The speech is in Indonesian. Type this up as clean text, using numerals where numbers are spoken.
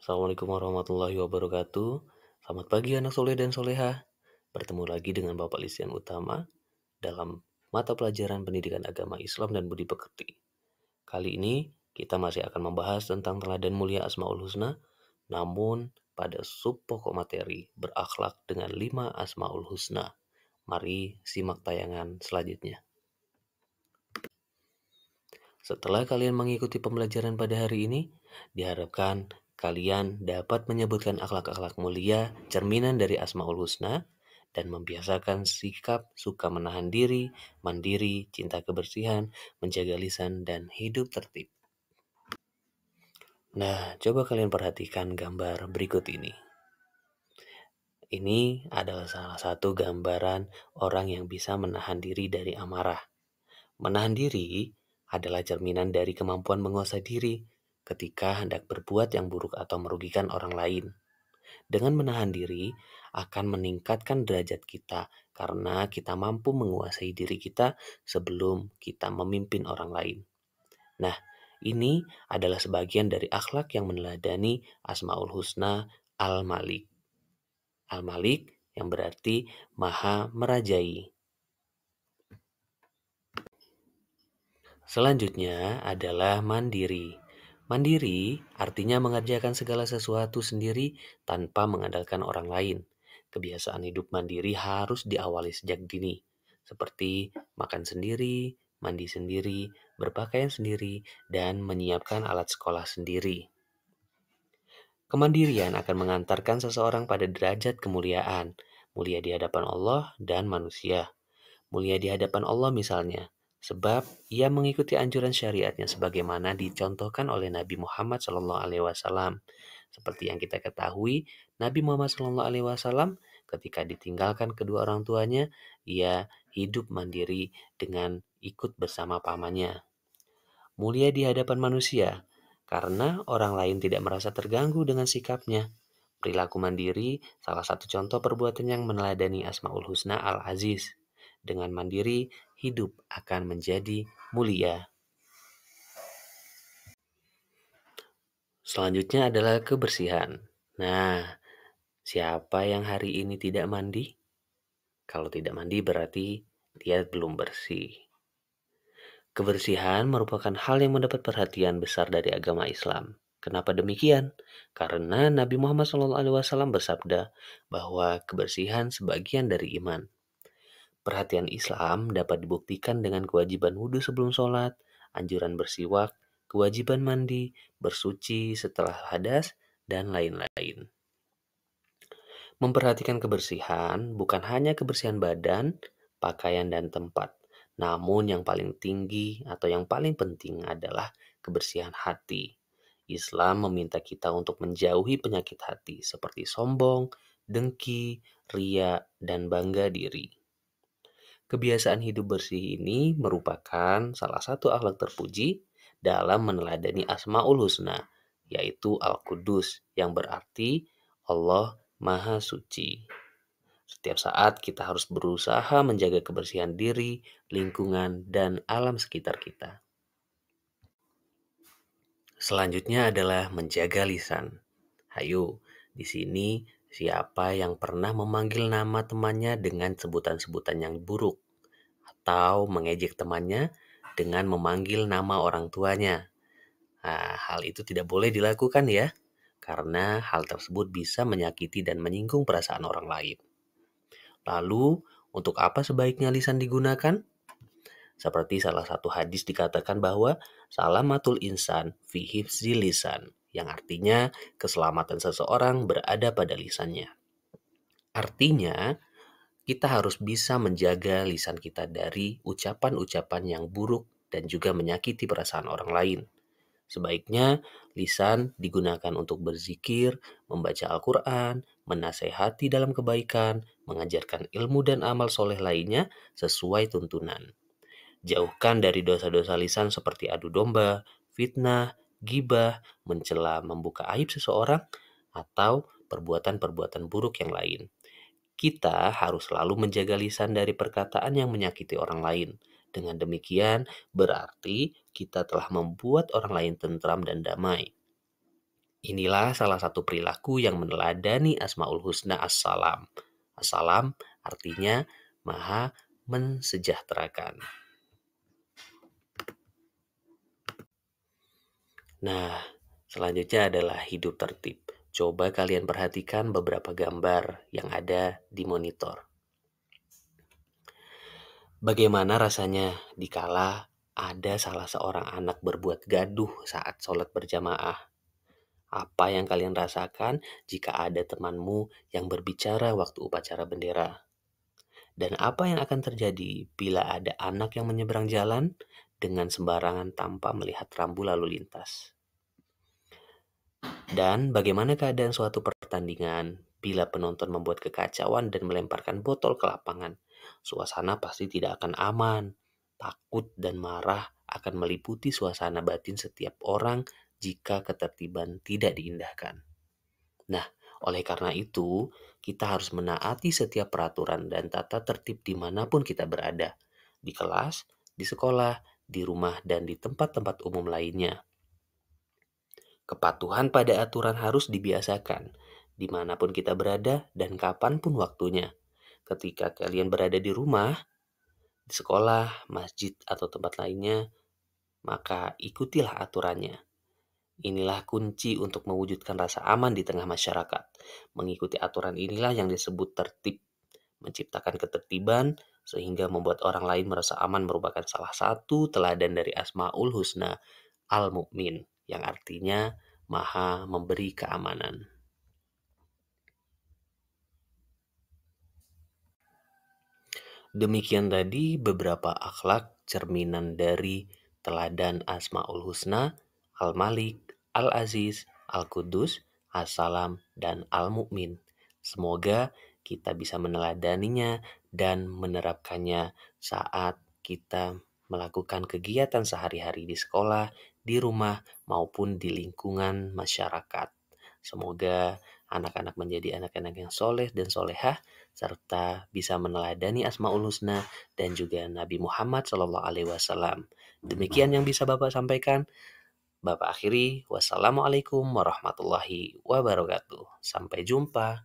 Assalamualaikum warahmatullahi wabarakatuh. Selamat pagi anak soleh dan soleha. Bertemu lagi dengan Bapak Lisdian Utama dalam mata pelajaran pendidikan agama Islam dan budi pekerti. Kali ini kita masih akan membahas tentang teladan mulia Asmaul Husna, namun pada sub pokok materi berakhlak dengan 5 Asmaul Husna. Mari simak tayangan selanjutnya. Setelah kalian mengikuti pembelajaran pada hari ini, diharapkan kalian dapat menyebutkan akhlak-akhlak mulia, cerminan dari Asmaul Husna, dan membiasakan sikap suka menahan diri, mandiri, cinta kebersihan, menjaga lisan, dan hidup tertib. Nah, coba kalian perhatikan gambar berikut ini. Ini adalah salah satu gambaran orang yang bisa menahan diri dari amarah. Menahan diri adalah cerminan dari kemampuan menguasai diri ketika hendak berbuat yang buruk atau merugikan orang lain. Dengan menahan diri akan meningkatkan derajat kita karena kita mampu menguasai diri kita sebelum kita memimpin orang lain. Nah, ini adalah sebagian dari akhlak yang meneladani Asmaul Husna Al-Malik. Al-Malik yang berarti Maha Merajai. Selanjutnya adalah mandiri. Mandiri artinya mengerjakan segala sesuatu sendiri tanpa mengandalkan orang lain. Kebiasaan hidup mandiri harus diawali sejak dini, seperti makan sendiri, mandi sendiri, berpakaian sendiri, dan menyiapkan alat sekolah sendiri. Kemandirian akan mengantarkan seseorang pada derajat kemuliaan, mulia di hadapan Allah dan manusia. Mulia di hadapan Allah misalnya, sebab ia mengikuti anjuran syariatnya sebagaimana dicontohkan oleh Nabi Muhammad SAW. Seperti yang kita ketahui, Nabi Muhammad SAW ketika ditinggalkan kedua orang tuanya, ia hidup mandiri dengan ikut bersama pamannya. Mulia di hadapan manusia, karena orang lain tidak merasa terganggu dengan sikapnya. Perilaku mandiri salah satu contoh perbuatan yang meneladani Asmaul Husna Al-Aziz. Dengan mandiri, hidup akan menjadi mulia. Selanjutnya adalah kebersihan. Nah, siapa yang hari ini tidak mandi? Kalau tidak mandi berarti dia belum bersih. Kebersihan merupakan hal yang mendapat perhatian besar dari agama Islam. Kenapa demikian? Karena Nabi Muhammad SAW bersabda bahwa kebersihan sebagian dari iman. Perhatian Islam dapat dibuktikan dengan kewajiban wudhu sebelum sholat, anjuran bersiwak, kewajiban mandi, bersuci setelah hadas, dan lain-lain. Memperhatikan kebersihan bukan hanya kebersihan badan, pakaian, dan tempat, namun yang paling tinggi atau yang paling penting adalah kebersihan hati. Islam meminta kita untuk menjauhi penyakit hati seperti sombong, dengki, ria, dan bangga diri. Kebiasaan hidup bersih ini merupakan salah satu akhlak terpuji dalam meneladani Asmaul Husna, yaitu Al-Qudus, yang berarti Allah Maha Suci. Setiap saat kita harus berusaha menjaga kebersihan diri, lingkungan, dan alam sekitar kita. Selanjutnya adalah menjaga lisan. Hayo, di sini siapa yang pernah memanggil nama temannya dengan sebutan-sebutan yang buruk atau mengejek temannya dengan memanggil nama orang tuanya? Nah, hal itu tidak boleh dilakukan ya, karena hal tersebut bisa menyakiti dan menyinggung perasaan orang lain. Lalu, untuk apa sebaiknya lisan digunakan? Seperti salah satu hadis dikatakan bahwa salamatul insan fi hifzi lisan, yang artinya keselamatan seseorang berada pada lisannya. Artinya, kita harus bisa menjaga lisan kita dari ucapan-ucapan yang buruk dan juga menyakiti perasaan orang lain. Sebaiknya lisan digunakan untuk berzikir, membaca Al-Quran, menasehati dalam kebaikan, mengajarkan ilmu dan amal soleh lainnya sesuai tuntunan. Jauhkan dari dosa-dosa lisan seperti adu domba, fitnah, gibah, mencela, membuka aib seseorang, atau perbuatan-perbuatan buruk yang lain. Kita harus selalu menjaga lisan dari perkataan yang menyakiti orang lain. Dengan demikian, berarti kita telah membuat orang lain tentram dan damai. Inilah salah satu perilaku yang meneladani Asmaul Husna Assalam. Assalam artinya Maha mensejahterakan. Nah, selanjutnya adalah hidup tertib. Coba kalian perhatikan beberapa gambar yang ada di monitor. Bagaimana rasanya dikala ada salah seorang anak berbuat gaduh saat sholat berjamaah? Apa yang kalian rasakan jika ada temanmu yang berbicara waktu upacara bendera? Dan apa yang akan terjadi bila ada anak yang menyeberang jalan dengan sembarangan tanpa melihat rambu lalu lintas? Dan bagaimana keadaan suatu pertandingan bila penonton membuat kekacauan dan melemparkan botol ke lapangan? Suasana pasti tidak akan aman. Takut dan marah akan meliputi suasana batin setiap orang jika ketertiban tidak diindahkan. Nah, oleh karena itu, kita harus menaati setiap peraturan dan tata tertib dimanapun kita berada. Di kelas, di sekolah, di rumah, dan di tempat-tempat umum lainnya. Kepatuhan pada aturan harus dibiasakan, dimanapun kita berada dan kapanpun waktunya. Ketika kalian berada di rumah, di sekolah, masjid, atau tempat lainnya, maka ikutilah aturannya. Inilah kunci untuk mewujudkan rasa aman di tengah masyarakat. Mengikuti aturan inilah yang disebut tertib. Menciptakan ketertiban sehingga membuat orang lain merasa aman merupakan salah satu teladan dari Asmaul Husna Al-Mu'min, yang artinya Maha Memberi Keamanan. Demikian tadi beberapa akhlak cerminan dari teladan Asmaul Husna, Al-Malik, Al-Aziz, Al-Qudus, As-Salam, dan Al-Mu'min. Semoga kita bisa meneladaninya dan menerapkannya saat kita melakukan kegiatan sehari-hari di sekolah, di rumah, maupun di lingkungan masyarakat. Semoga anak-anak menjadi anak-anak yang soleh dan solehah, serta bisa meneladani Asmaul Husna dan juga Nabi Muhammad SAW. Demikian yang bisa Bapak sampaikan. Bapak akhiri, wassalamualaikum warahmatullahi wabarakatuh. Sampai jumpa.